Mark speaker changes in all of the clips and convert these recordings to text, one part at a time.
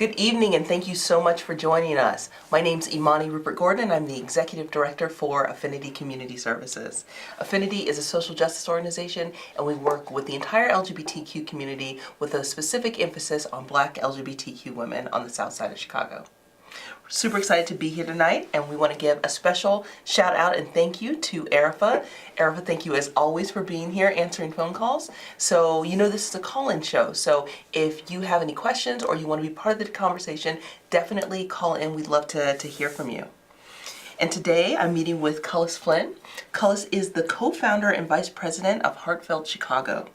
Speaker 1: Good evening, and thank you so much for joining us. My name's Imani Rupert Gordon, and I'm the Executive Director for Affinity Community Services. Affinity is a social justice organization, and we work with the entire LGBTQ community with a specific emphasis on Black LGBTQ women on the South Side of Chicago. Super excited to be here tonight, and we want to give a special shout out and thank you to Erifa. Erifa, thank you as always for being here answering phone calls. So you know this is a call-in show, so if you have any questions or you want to be part of the conversation, definitely call in. We'd love to hear from you. And today I'm meeting with Cullis Flynn. Cullis is the co-founder and vice president of Heartfelt Chicago.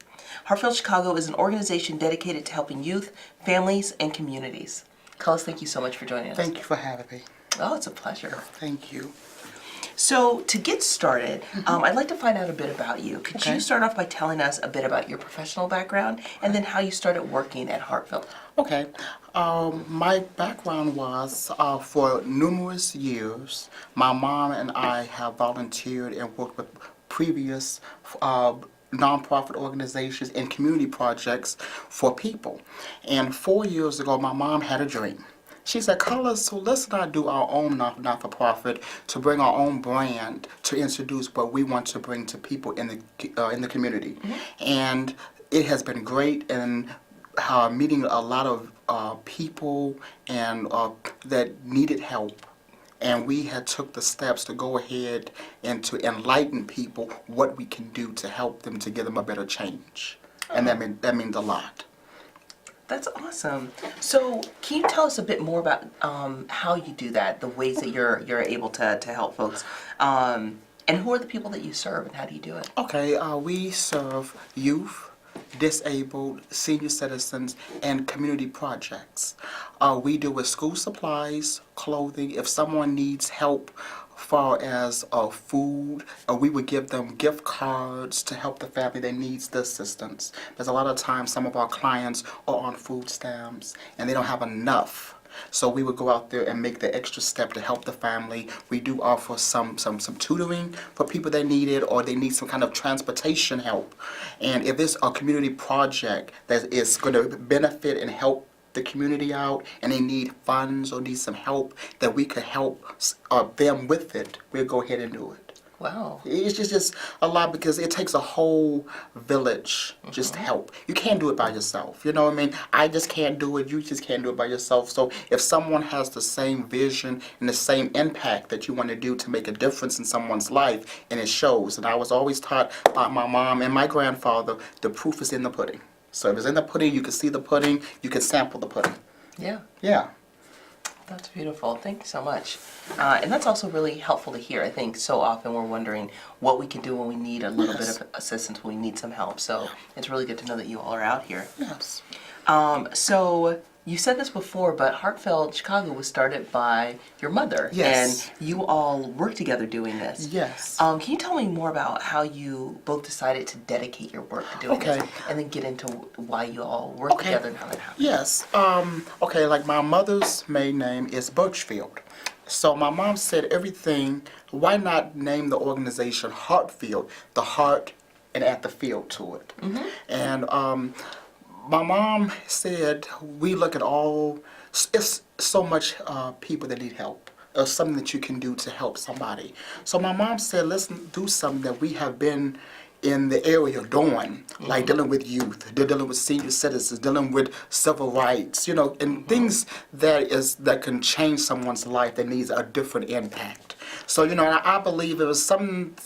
Speaker 1: Heartfelt Chicago is an organization dedicated to helping youth, families, and communities. Cullis, thank you so much for joining us.
Speaker 2: Thank you for having me.
Speaker 1: Oh, it's a pleasure.
Speaker 2: Thank you.
Speaker 1: So, to get started, I'd like to find out a bit about you. Could you start off by telling us a bit about your professional background and then how you started working at Heartfelt?
Speaker 2: Okay. My background was for numerous years, my mom and I have volunteered and worked with previous nonprofit organizations and community projects for people. And 4 years ago, my mom had a dream. She said, Cullis, so let's not do our own not-for-profit to bring our own brand to introduce what we want to bring to people in the community. Mm-hmm. And it has been great, and meeting a lot of people and that needed help. And we had took the steps to go ahead and to enlighten people what we can do to help them, to give them a better change. And that means a lot.
Speaker 1: That's awesome. So can you tell us a bit more about how you do that, the ways that you're able to help folks? And who are the people that you serve, and how do you do it?
Speaker 2: Okay, we serve youth, disabled, senior citizens, and community projects. We deal with school supplies, clothing. If someone needs help far as food, we would give them gift cards to help the family that needs the assistance. There's a lot of times some of our clients are on food stamps and they don't have enough. So we would go out there and make the extra step to help the family. We do offer some tutoring for people that need it, or they need some kind of transportation help. And if there's a community project that is going to benefit and help the community out, and they need funds or need some help, that we could help them with it, we'll go ahead and do it.
Speaker 1: Wow.
Speaker 2: It's just a lot, because it takes a whole village just to help. You can't do it by yourself. You know what I mean? I just can't do it. You just can't do it by yourself. So if someone has the same vision and the same impact that you want to do to make a difference in someone's life, and it shows. And I was always taught by my mom and my grandfather, the proof is in the pudding. So if it's in the pudding, you can see the pudding, you can sample the pudding.
Speaker 1: Yeah.
Speaker 2: Yeah.
Speaker 1: That's beautiful. Thank you so much. And that's also really helpful to hear. I think so often we're wondering what we can do when we need a little bit of assistance, when we need some help. So it's really good to know that you all are out here.
Speaker 2: Yes.
Speaker 1: So you said this before, but Heartfelt Chicago was started by your mother.
Speaker 2: Yes.
Speaker 1: And you all work together doing this.
Speaker 2: Yes.
Speaker 1: Can you tell me more about how you both decided to dedicate your work to doing this? And then get into why you all work together and how that happened.
Speaker 2: Yes. Okay, like my mother's maiden name is Birchfield. So my mom said everything, why not name the organization Heartfield, the heart and add the field to it. Mm-hmm. And my mom said, we look at it's so much people that need help, or something that you can do to help somebody. So my mom said, let's do something that we have been in the area doing, like dealing with youth, dealing with senior citizens, dealing with civil rights, and things that can change someone's life that needs a different impact. So, I believe it was something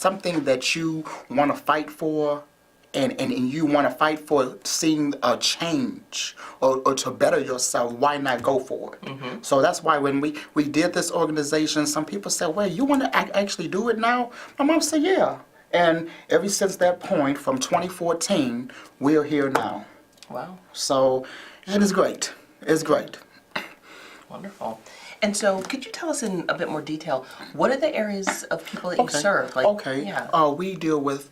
Speaker 2: that you want to fight for, and you want to fight for seeing a change or to better yourself. Why not go for it? Mm-hmm. So that's why when we did this organization, some people said, wait, you want to actually do it now? My mom said, yeah. And ever since that point, from 2014, we're here now.
Speaker 1: Wow.
Speaker 2: So it is great. It's great.
Speaker 1: Wonderful. And so could you tell us in a bit more detail, what are the areas of people that you serve?
Speaker 2: We deal with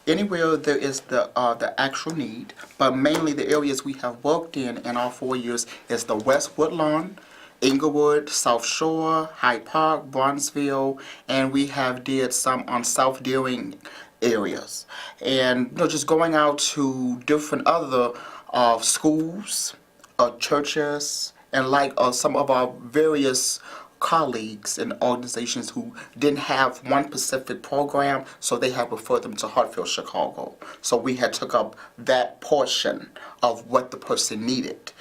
Speaker 2: anywhere there is the actual need, but mainly the areas we have worked in all 4 years is the West Woodlawn, Inglewood, South Shore, Hyde Park, Bronzeville, and we have did some on South Deering areas. And just going out to different other schools, churches, And like some of our various colleagues and organizations who didn't have one specific program, so they had referred them to Hartfield Chicago. So we had took up that portion of what the person needed.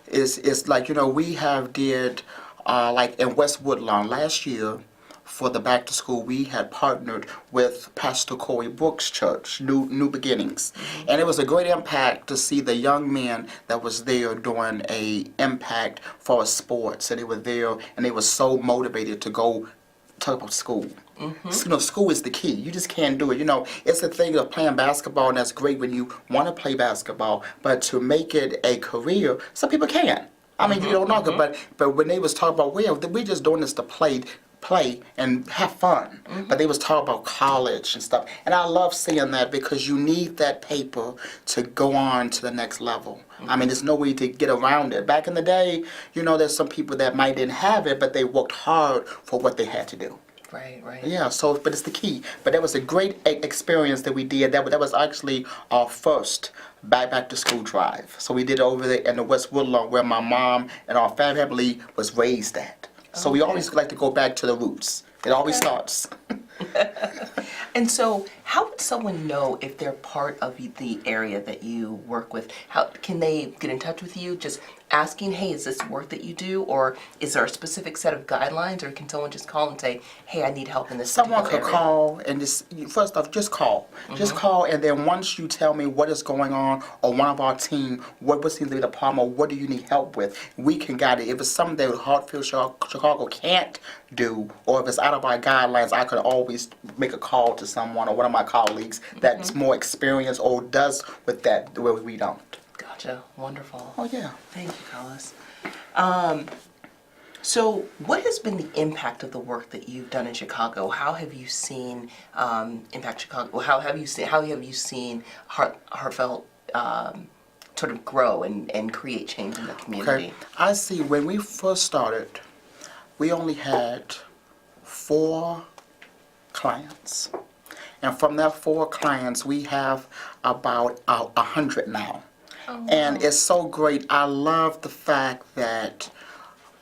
Speaker 2: It's like, we have did, like in West Woodlawn last year, for the back to school, we had partnered with Pastor Corey Brooks' church, New Beginnings, and it was a great impact to see the young men that was there doing a impact for sports, and they were there and they were so motivated to go talk about school. School is the key. You just can't do it. It's the thing of playing basketball, and that's great when you want to play basketball, but to make it a career, some people can. I mean, you don't know, but when they was talking about, well, we're just doing this to play and have fun. But they was talking about college and stuff. And I love seeing that because you need that paper to go on to the next level. I mean, there's no way to get around it. Back in the day, there's some people that might didn't have it, but they worked hard for what they had to do.
Speaker 1: Right.
Speaker 2: Yeah, but it's the key. But that was a great experience that we did. That was actually our first back to school drive. So we did it over there in the West Woodlawn where my mom and our family was raised at. So we always like to go back to the roots. It always starts.
Speaker 1: And so, how would someone know if they're part of the area that you work with? How can they get in touch with you? Just asking, hey, is this work that you do? Or is there a specific set of guidelines? Or can someone just call and say, hey, I need help in this
Speaker 2: Someone could
Speaker 1: area?
Speaker 2: call and first off, just call. Just call, and then once you tell me what is going on, or one of our team, what seems to be the problem, or what do you need help with, we can guide it. If it's something that Hartfield Chicago can't do, or if it's out of our guidelines, I could always make a call to someone or one of my colleagues that's more experienced or does with that where we don't.
Speaker 1: Gotcha. Wonderful.
Speaker 2: Oh, yeah.
Speaker 1: Thank you, Carlos. So, what has been the impact of the work that you've done in Chicago? How have you seen impact Chicago? How have you seen Heartfelt sort of grow and create change in the community?
Speaker 2: Okay. I see. When we first started, we only had 4 clients, and from that 4 clients, we have about 100 now.
Speaker 1: Oh,
Speaker 2: And
Speaker 1: wow.
Speaker 2: it's so great. I love the fact that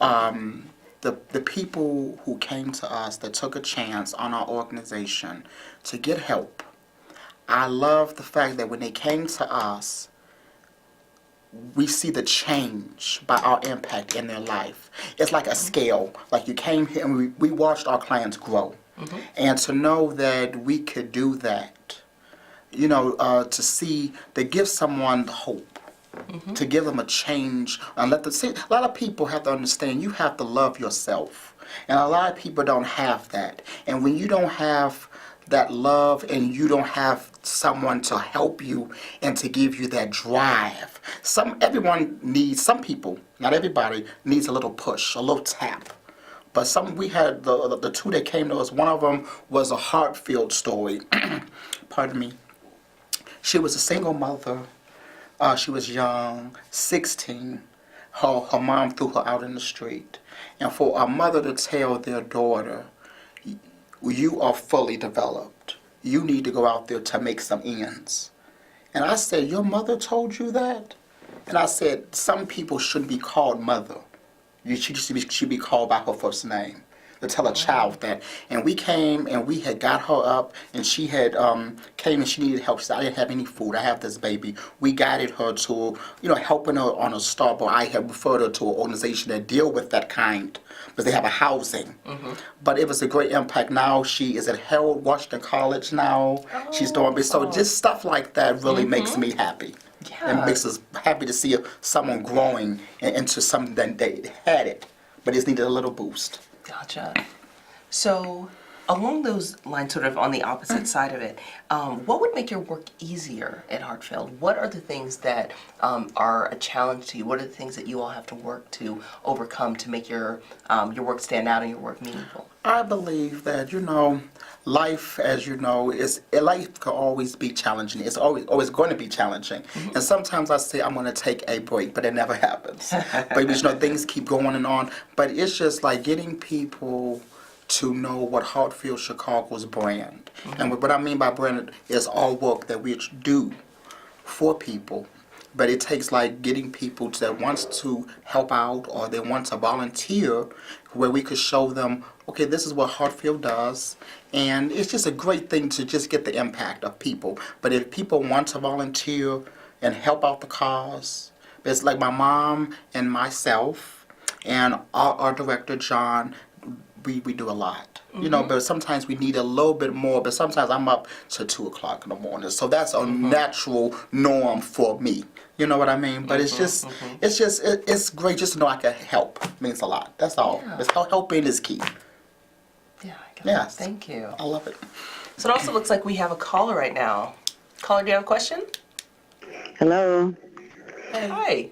Speaker 2: the people who came to us that took a chance on our organization to get help. I love the fact that when they came to us, we see the change by our impact in their life. It's like a scale. Like you came here and we watched our clients grow. And to know that we could do that, to see, to give someone hope. To give them a change and let them see. A lot of people have to understand you have to love yourself, and a lot of people don't have that. And when you don't have that love and you don't have someone to help you and to give you that drive, everyone needs, some people, not everybody, needs a little push, a little tap. But we had the 2 that came to us. One of them was a Hartfield story. Pardon me. She was a single mother. She was young, 16. Her mom threw her out in the street. And for a mother to tell their daughter, you are fully developed. You need to go out there to make some ends. And I said, your mother told you that? And I said, some people shouldn't be called mother. She should be called by her first name. To tell a child that. And we came and we had got her up, and she had came and she needed help. She said, I didn't have any food. I have this baby. We guided her to, helping her on a start, but I had referred her to an organization that deal with that kind, because they have a housing. But it was a great impact. Now she is at Harold Washington College now. She's doing, so just stuff like that really makes me happy.
Speaker 1: Yeah.
Speaker 2: It makes us happy to see someone growing into something that they had it, but it needed a little boost.
Speaker 1: Gotcha. So, along those lines, sort of on the opposite side of it, what would make your work easier at Hartfield? What are the things that are a challenge to you? What are the things that you all have to work to overcome to make your work stand out and your work meaningful?
Speaker 2: I believe that, life, as you know, life can always be challenging. It's always going to be challenging. And sometimes I say I'm going to take a break, but it never happens. But, things keep going on. But it's just like getting people to know what Hartfield Chicago's brand. And what I mean by brand is all work that we do for people but it takes like getting people that wants to help out or they want to volunteer where we could show them, okay, this is what Hartfield does. And it's just a great thing to just get the impact of people. But if people want to volunteer and help out the cause, it's like my mom and myself and our director, John, we do a lot. You know, but sometimes we need a little bit more, but sometimes I'm up to 2 o'clock in the morning. So that's a natural norm for me. You know what I mean? But it's great just to know I can help. It means a lot. That's all.
Speaker 1: Yeah.
Speaker 2: It's helping is key.
Speaker 1: Yeah, I get
Speaker 2: Yes.
Speaker 1: that. Thank you.
Speaker 2: I love it.
Speaker 1: So it also looks like we have a caller right now. Caller, do you have a question?
Speaker 3: Hello.
Speaker 1: Hi.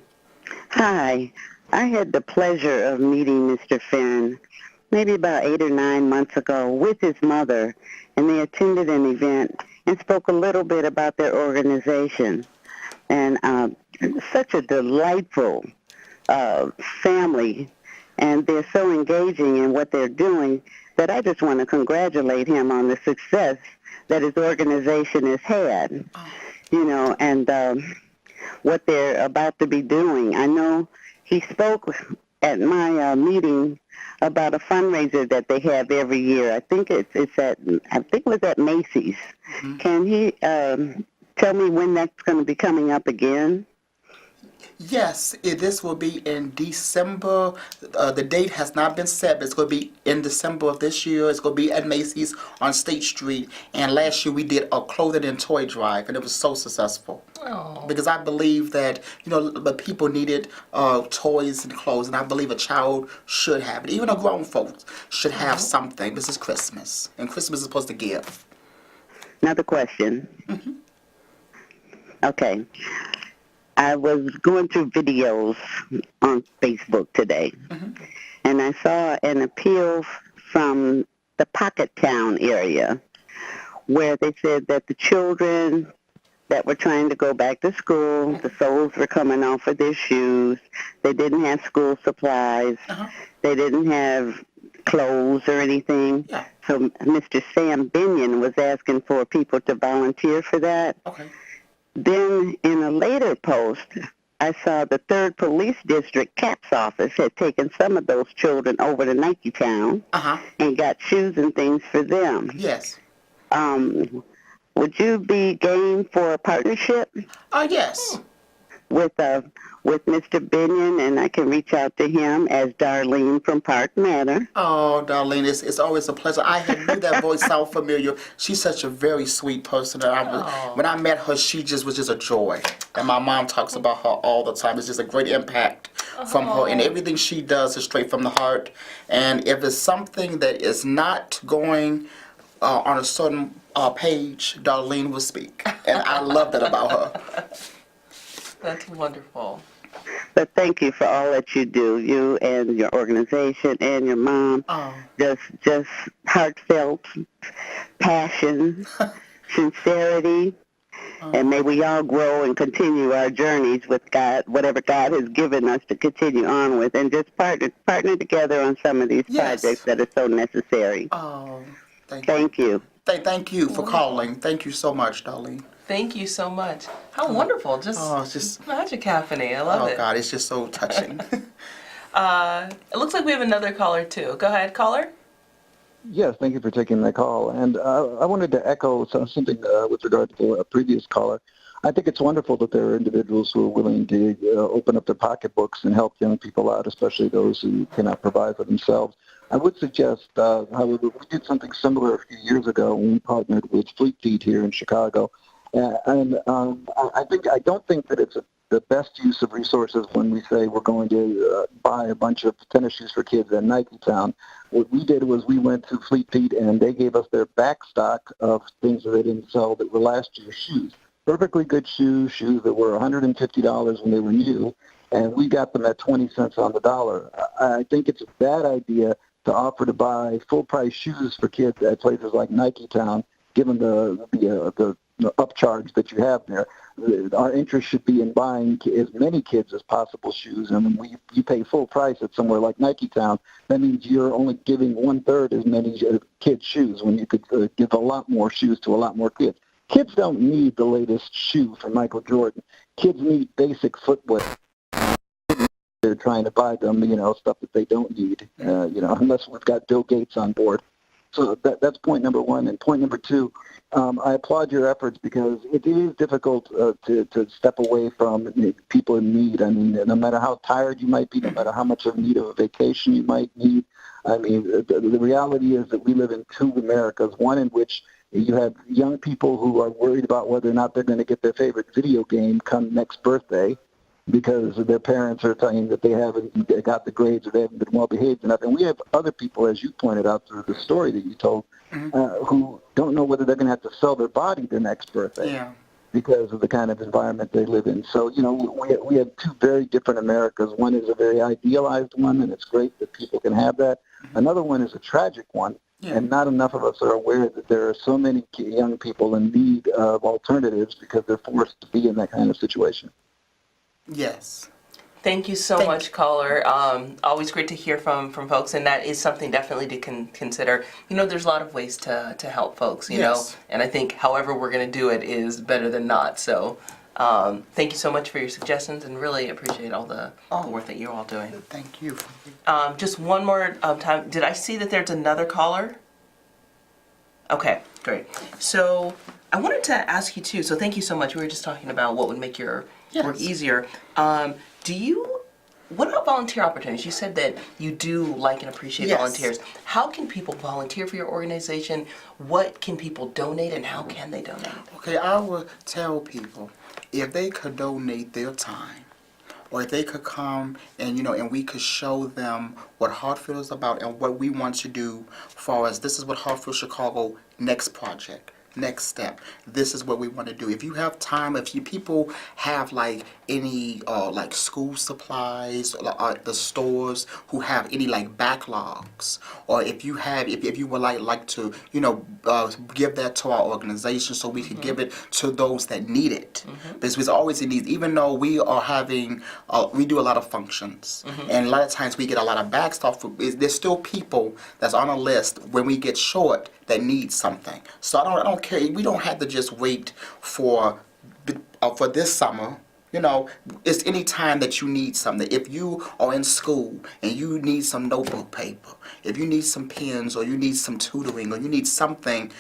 Speaker 3: Hi. I had the pleasure of meeting Mr. Finn maybe about 8 or 9 months ago with his mother, and they attended an event and spoke a little bit about their organization. And such a delightful family, and they're so engaging in what they're doing that I just want to congratulate him on the success that his organization has had, you know, and what they're about to be doing. I know he spoke at my meeting about a fundraiser that they have every year. I think it was at Macy's.
Speaker 2: Mm-hmm.
Speaker 3: Can he tell me when that's going to be coming up again?
Speaker 2: Yes, this will be in December. The date has not been set, but it's going to be in December of this year. It's going to be at Macy's on State Street. And last year we did a clothing and toy drive, and it was so successful.
Speaker 1: Oh.
Speaker 2: Because I believe that, you know, the people needed toys and clothes, and I believe a child should have it. Even a grown folks should have something. This is Christmas, and Christmas is supposed to give.
Speaker 3: Another question. Okay. I was going through videos on Facebook today, and I saw an appeal from the Pocket Town area where they said that the children that were trying to go back to school, the soles were coming off of their shoes, they didn't have school supplies, they didn't have clothes or anything.
Speaker 2: Yeah.
Speaker 3: So Mr. Sam Binion was asking for people to volunteer for that.
Speaker 2: Okay.
Speaker 3: Then in a later post, I saw the 3rd Police District CAPS office had taken some of those children over to Nike Town and got shoes and things for them.
Speaker 2: Yes.
Speaker 3: Would you be game for a partnership
Speaker 2: Yes.
Speaker 3: with Mr. Binion, and I can reach out to him as Darlene from Park Manor?
Speaker 2: Oh, Darlene, it's always a pleasure. I had knew that voice sound familiar. She's such a very sweet person. And when I met her, she just was just a joy. And my mom talks about her all the time. It's just a great impact from her. And everything she does is straight from the heart. And if it's something that is not going on a certain page, Darlene will speak. And I love that about her.
Speaker 1: That's wonderful.
Speaker 3: But thank you for all that you do, you and your organization and your mom. Just heartfelt passion, sincerity, and may we all grow and continue our journeys with God, whatever God has given us to continue on with, and just partner together on some of these projects that are so necessary.
Speaker 2: Oh,
Speaker 3: thank you.
Speaker 2: Thank you for calling. Thank you so much, Darlene.
Speaker 1: Thank you so much. How wonderful.
Speaker 2: It's just
Speaker 1: magic happening. I love it.
Speaker 2: Oh, God, it's just so touching.
Speaker 1: It looks like we have another caller, too. Go ahead, caller.
Speaker 4: Yes, thank you for taking my call. And I wanted to echo something with regard to a previous caller. I think it's wonderful that there are individuals who are willing to open up their pocketbooks and help young people out, especially those who cannot provide for themselves. I would suggest, however, we did something similar a few years ago when we partnered with Fleet Feet here in Chicago. I don't think that it's the best use of resources when we say we're going to buy a bunch of tennis shoes for kids at Nike Town. What we did was we went to Fleet Feet and they gave us their back stock of things that they didn't sell that were last year's shoes. Perfectly good shoes that were $150 when they were new, and we got them at 20 cents on the dollar. I think it's a bad idea to offer to buy full-price shoes for kids at places like Nike Town, given the upcharge that you have there. Our interest should be in buying as many kids as possible shoes, and when you pay full price at somewhere like Nike Town, that means you're only giving 1/3 as many kids shoes when you could give a lot more shoes to a lot more kids. Kids don't need the latest shoe from Michael Jordan. kids need basic footwear. They're trying to buy them, stuff that they don't need, unless we've got Bill Gates on board. So that's point number one. And point number two, I applaud your efforts because it is difficult to step away from people in need. I mean, no matter how tired you might be, no matter how much of need of a vacation you might need, I mean, the reality is that we live in two Americas, one in which you have young people who are worried about whether or not they're going to get their favorite video game come next birthday, because their parents are telling that they haven't got the grades or they haven't been well behaved enough. And we have other people, as you pointed out through the story that you told, who don't know whether they're going to have to sell their body their next birthday because of the kind of environment they live in. So, we have two very different Americas. One is a very idealized one, and it's great that people can have that. Another one is a tragic one, and not enough of us are aware that there are so many young people in need of alternatives because they're forced to be in that kind of situation.
Speaker 2: Yes.
Speaker 1: Thank you so much, caller. Always great to hear from folks, and that is something definitely to consider. There's a lot of ways to help folks, you know, and I think however we're going to do it is better than not. So thank you so much for your suggestions, and really appreciate all the work that you're all doing.
Speaker 2: Thank you.
Speaker 1: Just one more time. Did I see that there's another caller? Okay, great. So I wanted to ask you too, so thank you so much. We were just talking about what would make your work easier. What about volunteer opportunities? You said that you do like and appreciate volunteers. How can people volunteer for your organization? What can people donate, and how can they donate?
Speaker 2: Okay, I would tell people if they could donate their time, or if they could come and and we could show them what Hartfield is about and what we want to do for us. This is what Hartfield Chicago next project. Next step. This is what we want to do. If you have time, if you people have like any like school supplies, the stores who have any like backlogs, or if you have, if you would like to, give that to our organization so we can give it to those that need it. Because it's always in need. Even though we are having, we do a lot of functions, and a lot of times we get a lot of back stuff. There's still people that's on a list when we get short that need something. So I don't care. We don't have to just wait for this summer. It's any time that you need something. If you are in school and you need some notebook paper, if you need some pens, or you need some tutoring, or you need something,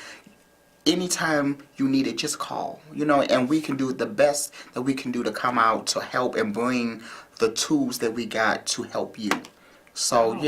Speaker 2: anytime you need it, just call. And we can do the best that we can do to come out to help and bring the tools that we got to help you. So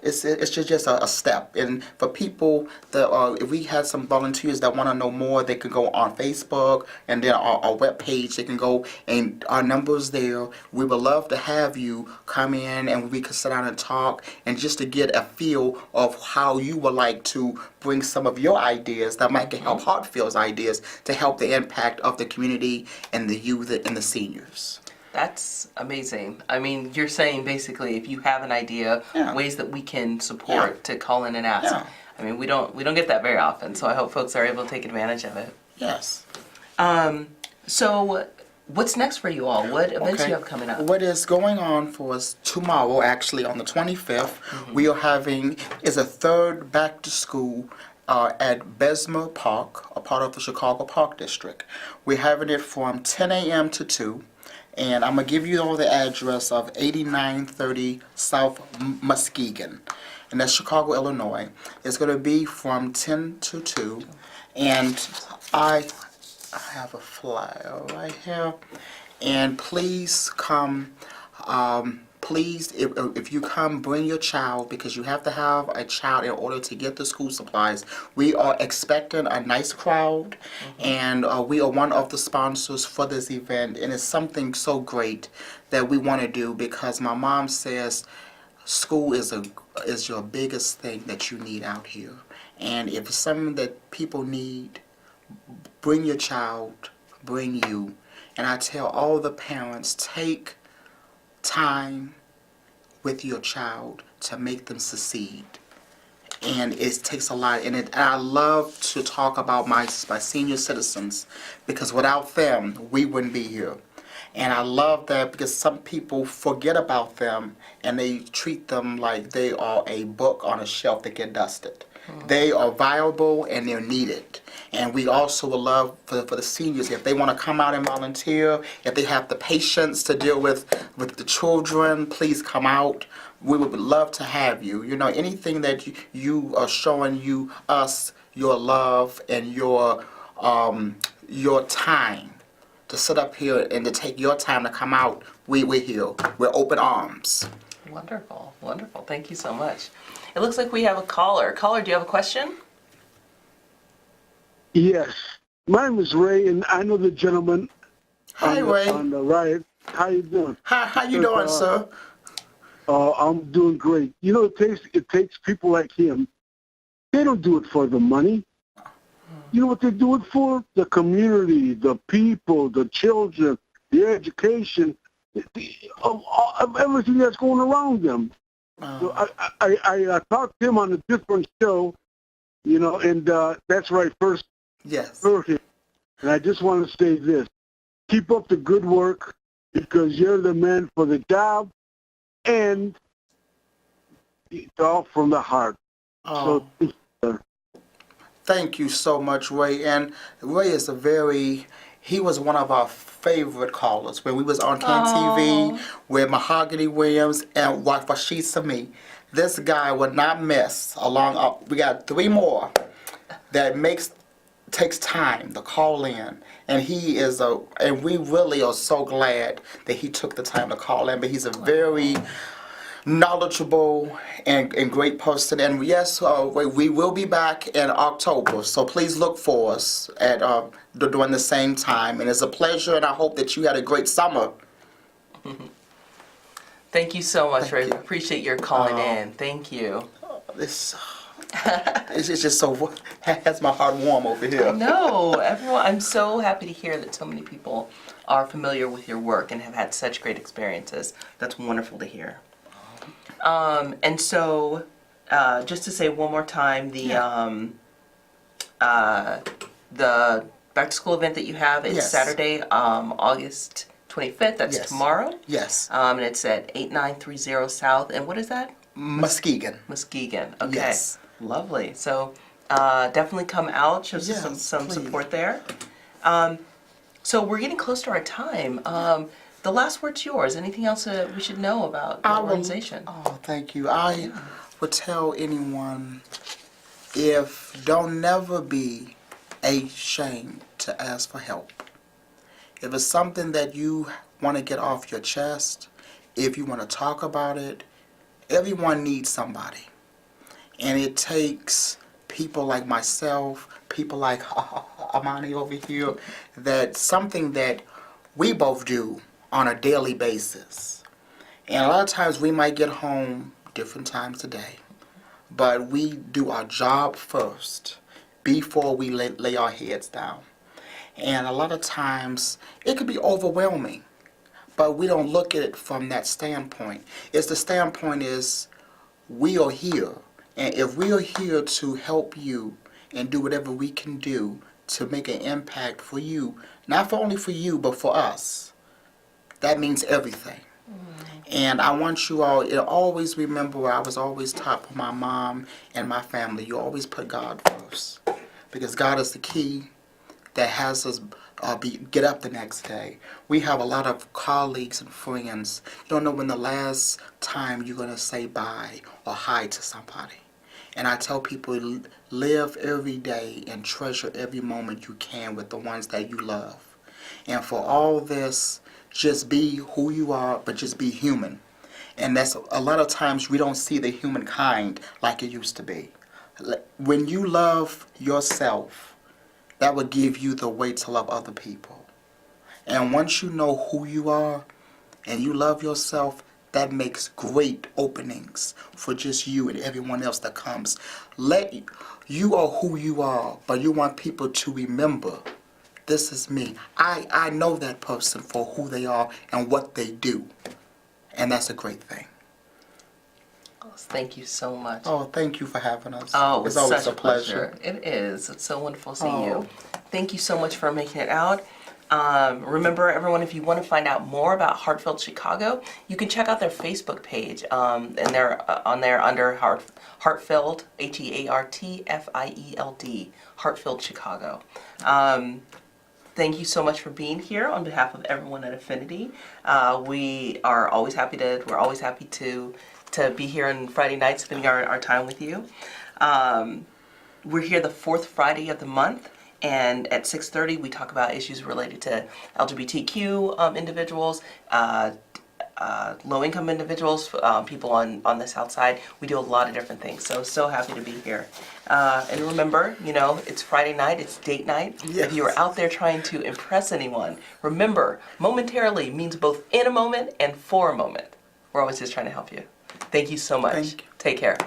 Speaker 2: it's just a step. And for people that if we had some volunteers that want to know more, they can go on Facebook, and then our webpage. They can go, and our number's there. We would love to have you come in, and we could sit down and talk, and just to get a feel of how you would like to bring some of your ideas that might help Hartfield's ideas to help the impact of the community and the youth and the seniors.
Speaker 1: That's amazing. I mean, you're saying basically if you have an idea, ways that we can support, to call in and ask. I mean, we don't get that very often, so I hope folks are able to take advantage of it.
Speaker 2: Yes.
Speaker 1: So what's next for you all? What events do you have coming up?
Speaker 2: What is going on for us tomorrow, actually on the 25th, we are having a third back to school at Bessemer Park, a part of the Chicago Park District. We're having it from 10 a.m. to 2. And I'm going to give you all the address of 8930 South Muskegon. And that's Chicago, Illinois. It's going to be from 10 to 2. And I have a flyer right here. And please come. Please, if you come, bring your child, because you have to have a child in order to get the school supplies. We are expecting a nice crowd, and we are one of the sponsors for this event, and it's something so great that we want to do, because my mom says school is your biggest thing that you need out here, and if it's something that people need, bring your child, bring you. And I tell all the parents, take time with your child to make them succeed. And it takes a lot. And I love to talk about my senior citizens, because without them, we wouldn't be here. And I love that, because some people forget about them and they treat them like they are a book on a shelf that get dusted. They are viable and they're needed. And we also would love for the seniors, if they want to come out and volunteer, if they have the patience to deal with the children, please come out. We would love to have you. You know, anything that you are showing us your love and your time to sit up here and to take your time to come out, we're here. We're open arms.
Speaker 1: Wonderful, wonderful. Thank you so much. It looks like we have a caller. Caller, do you have a question?
Speaker 5: Yes. My name is Ray, and I know the gentleman
Speaker 2: Hi, Ray.
Speaker 5: on the right. How you doing?
Speaker 2: How you doing, sir?
Speaker 5: I'm doing great. You know, it takes people like him. They don't do it for the money. You know what they do it for? The community, the people, the children, the education, of everything that's going around them. So I talked to him on a different show, you know, and that's where I first
Speaker 2: Yes.
Speaker 5: heard him. And I just want to say this. Keep up the good work because you're the man for the job, and it's all from the heart.
Speaker 2: Oh.
Speaker 5: So,
Speaker 2: Thank you so much, Ray. And Ray is he was one of our favorite callers when we was on Can TV with Mahogany Williams and Wafashisa Me. This guy would not miss we got 3 more that takes time to call in. And and we really are so glad that he took the time to call in. But he's a very knowledgeable and great person. And yes, we will be back in October, so please look for us at during the same time. And it's a pleasure, and I hope that you had a great summer.
Speaker 1: Thank you so much, Ray.
Speaker 2: you.
Speaker 1: Appreciate your calling in. Thank you.
Speaker 2: It's just so has my heart warm over here.
Speaker 1: No, everyone, I'm so happy to hear that so many people are familiar with your work and have had such great experiences. That's wonderful to hear. And so, just to say one more time, the back to school event that you have is
Speaker 2: Yes.
Speaker 1: Saturday, August 25th. That's
Speaker 2: Yes.
Speaker 1: tomorrow.
Speaker 2: Yes.
Speaker 1: And it's at 8930 South. And what is that?
Speaker 2: Muskegon.
Speaker 1: Muskegon. Okay.
Speaker 2: Yes.
Speaker 1: Lovely. So, definitely come out. Show
Speaker 2: Yes,
Speaker 1: some
Speaker 2: please.
Speaker 1: support there. So we're getting close to our time. The last word's yours. Anything else that we should know about the organization?
Speaker 2: Oh, thank you. I would tell anyone, don't never be ashamed to ask for help. If it's something that you want to get off your chest, if you want to talk about it, everyone needs somebody. And it takes people like myself, people like Amani over here, that's something that we both do on a daily basis. And a lot of times we might get home different times a day, but we do our job first before we lay our heads down. And a lot of times it could be overwhelming, but we don't look at it from that standpoint. The standpoint is we are here, and if we are here to help you and do whatever we can do to make an impact for you, not only for you, but for us, that means everything. And I want you all to always remember where I was always taught by my mom and my family. You always put God first, because God is the key that has us get up the next day. We have a lot of colleagues and friends. You don't know when the last time you're going to say bye or hi to somebody. And I tell people, live every day and treasure every moment you can with the ones that you love. And for all this, just be who you are, but just be human. And that's a lot of times we don't see the humankind like it used to be. When you love yourself, that will give you the way to love other people. And once you know who you are and you love yourself, that makes great openings for just you and everyone else that comes. You are who you are, but you want people to remember, this is me. I know that person for who they are and what they do. And that's a great thing.
Speaker 1: Thank you so much.
Speaker 2: Oh, thank you for having us.
Speaker 1: Oh,
Speaker 2: it's always
Speaker 1: such
Speaker 2: a pleasure.
Speaker 1: It is. It's so wonderful seeing you. Thank you so much for making it out. Remember, everyone, if you want to find out more about Heartfelt Chicago, you can check out their Facebook page, and they're on there under Heartfelt, Heartfield, Heartfelt Chicago. Thank you so much for being here on behalf of everyone at Affinity. We're always happy to be here on Friday night, spending our time with you. We're here the fourth Friday of the month, and at 6:30 we talk about issues related to LGBTQ individuals, low-income individuals, people on the South Side. We do a lot of different things, so happy to be here. And remember, it's Friday night, it's date night.
Speaker 2: Yes.
Speaker 1: If you are out there trying to impress anyone, remember, momentarily means both in a moment and for a moment. We're always just trying to help you. Thank you so much.
Speaker 2: Thank you.
Speaker 1: Take care.